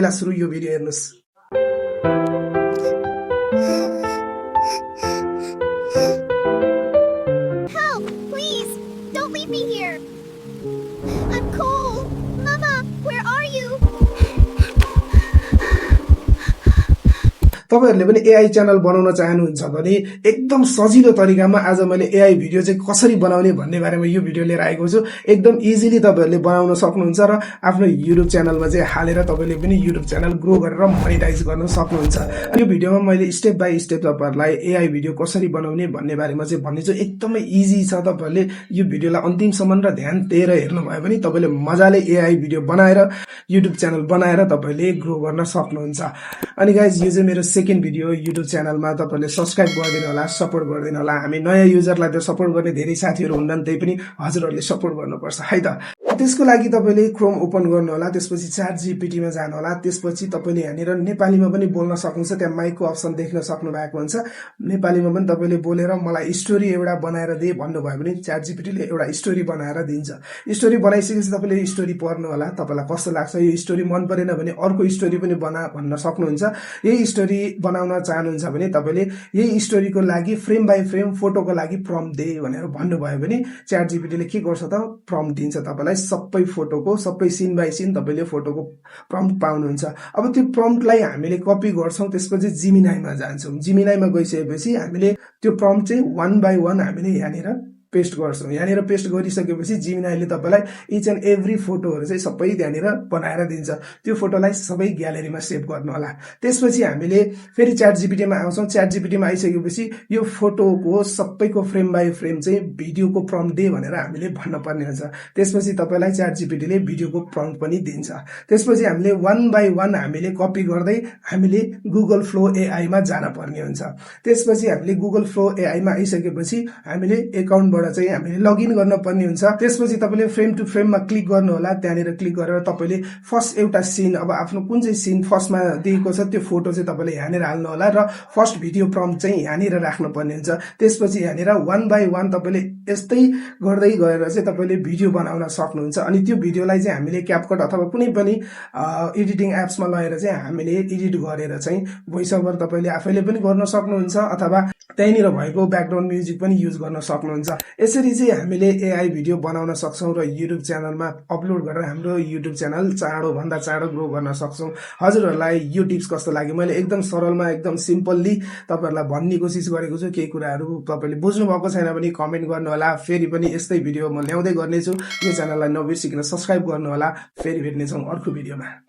पहिला सुरु यो भिडियो हेर्नुस्। Help! Please! Don't leave me here! I'm cold! Mama, where are you? तपाईहरुले पनि एआई च्यानल बनाउन चाहनुहुन्छ भने एकदम सजिलो तरिकामा आज मैले एआई भिडियो चाहिँ कसरी बनाउने भन्ने बारेमा यो भिडियो लिएर आएको छु। एकदम इजिली तपाईहरुले बनाउन सक्नुहुन्छ र आफ्नो युट्युब च्यानलमा चाहिँ हालेर तपाईले पनि युट्युब च्यानल ग्रो गरेर मोनेटाइज गर्न सक्नुहुन्छ। यो भिडियोमा मैले स्टेप बाइ स्टेप तपाईहरुलाई एआई भिडियो कसरी बनाउने भन्ने बारेमा चाहिँ भन्नेछु। एकदमै इजी छ। तपाईहरुले यो भिडियोलाई अन्तिमसम्म र ध्यान दिएर हेर्नु भयो भने तपाईले मजाले एआई भिडियो बनाएर युट्युब च्यानल बनाएर तपाईले ग्रो गर्न सक्नुहुन्छ। अनि गाइज यो चाहिँ मेरो सेकेन्ड भिडियो युट्युब च्यानलमा। तपाईले सब्स्क्राइब गरिदिनु होला, सपोर्ट गरिदिनु होला। हामी नयाँ युजरलाई त सपोर्ट गर्ने धेरै साथीहरु हुन्छन्, त्यही पनि हजुरहरुले सपोर्ट गर्नुपर्छ है त। त्यसको लागि तपाईले क्रोम ओपन गर्नु होला, त्यसपछि च्याट जीपीटी मा जानु होला, त्यसपछि तपाईले यहाँनिर नेपालीमा पनि बोल्न सक्नुहुन्छ। त्यहाँ माइकको अप्सन देख्न सक्नु भएको हुन्छ। नेपालीमा पनि तपाईले बोलेर मलाई स्टोरी एउटा बनाएर दे भन्नुभयो भने च्याट जीपीटीले एउटा स्टोरी बनाएर दिन्छ। स्टोरी बनाइसकेपछि तपाईले स्टोरी पढ्नु होला, तपाईलाई कस्तो लाग्छ। यो स्टोरी मन परेन भने अर्को स्टोरी पनि बना भन्न सक्नुहुन्छ। यही स्टोरी बनाउन चाहनुहुन्छ भने तपाईले यही स्टोरीको लागि फ्रेम बाइ फ्रेम फोटोको लागि प्रम्प्ट दे भनेर भन्नुभयो भने च्याट जीपीटीले के गर्छ त प्रम्प्ट दिन्छ तपाईलाई। सबै फोटोको सबै सिन बाइ सिन तपाईले फोटोको प्रम्प्ट पाउनुहुन्छ। अब त्यो प्रम्प्टलाई हामीले कपी गर्छौं, त्यसपछि जिमिनाईमा जान्छौं। जिमिनाईमा गइसकेपछि हामीले त्यो प्रम्प्ट चाहिँ 1 बाइ 1 हामीले यहाँनिर पेस्ट गर्छौं। यहाँनिर पेस्ट गरिसकेपछि जिमिनाईले तपाईलाई इच एन्ड एभ्री फोटोहरु चाहिँ सबै त्यहाँनिर बनाएर दिन्छ। त्यो फोटोलाई सबै ग्यालेरीमा सेभ गर्नु होला। त्यसपछि हामीले फेरि च्याट जीपीटीमा आउँछौं। च्याट जीपीटीमा आइसकेपछि यो फोटोको सबैको फ्रेम बाइ फ्रेम चाहिँ भिडियोको प्रम्प्ट दे भनेर हामीले भन्न पर्ने हुन्छ। त्यसपछि तपाईलाई च्याट जीपीटीले भिडियोको प्रम्प्ट पनि दिन्छ। त्यसपछि हामीले 1 बाइ 1 हामीले कपी गर्दै हामीले गुगल फ्लो एआई मा जान पर्ने हुन्छ। त्यसपछि हामीले गुगल फ्लो एआई मा आइसकेपछि हामीले एकाउन्ट चाहिँ हामीले लगइन गर्न पर्ने हुन्छ। त्यसपछि तपाईले फ्रेम टु फ्रेममा क्लिक गर्नु होला। त्यहाँनिर क्लिक गरेर तपाईले फर्स्ट एउटा सिन, अब आफ्नो कुन चाहिँ सिन फर्स्टमा दिएको छ त्यो फोटो चाहिँ तपाईले यहाँनिर हाल्नु होला र फर्स्ट भिडियो प्रम्प्ट चाहिँ यहाँनिर राख्नु पर्ने हुन्छ। त्यसपछि यहाँनिर 1 बाइ 1 तपाईले यस्तै गर्दै गएर चाहिँ तपाईले भिडियो बनाउन सक्नुहुन्छ। अनि त्यो भिडियोलाई चाहिँ हामीले क्यापकट अथवा कुनै पनि एडिटिङ एप्समा लगेर चाहिँ हामीले एडिट गरेर चाहिँ भोइस ओभर तपाईले आफैले पनि गर्न सक्नुहुन्छ अथवा त्यहीँनिर भएको ब्याकग्राउन्ड म्युजिक पनि युज गर्न सक्नुहुन्छ। यसरी चाहिँ हामीले एआई भिडियो बनाउन सक्छौं र युट्युब च्यानलमा अपलोड गरेर हाम्रो युट्युब च्यानल चाँडो भन्दा चाँडो ग्रो गर्न सक्छौं। हजुरहरुलाई यो टिप्स कस्तो लाग्यो? मैले एकदम सरलमा एकदम सिम्पल्ली तपाईहरुलाई भन्ने कोसिस गरेको छु। केही कुराहरु तपाईले बुझ्नु भएको छैन भने कमेन्ट गर्नु होला। फेरि पनि यस्तै भिडियो म ल्याउँदै गर्नेछु। यो च्यानललाई नबिर्सिकन सब्स्क्राइब गर्नु होला। फेरि भेट्ने छौं अर्को भिडियोमा।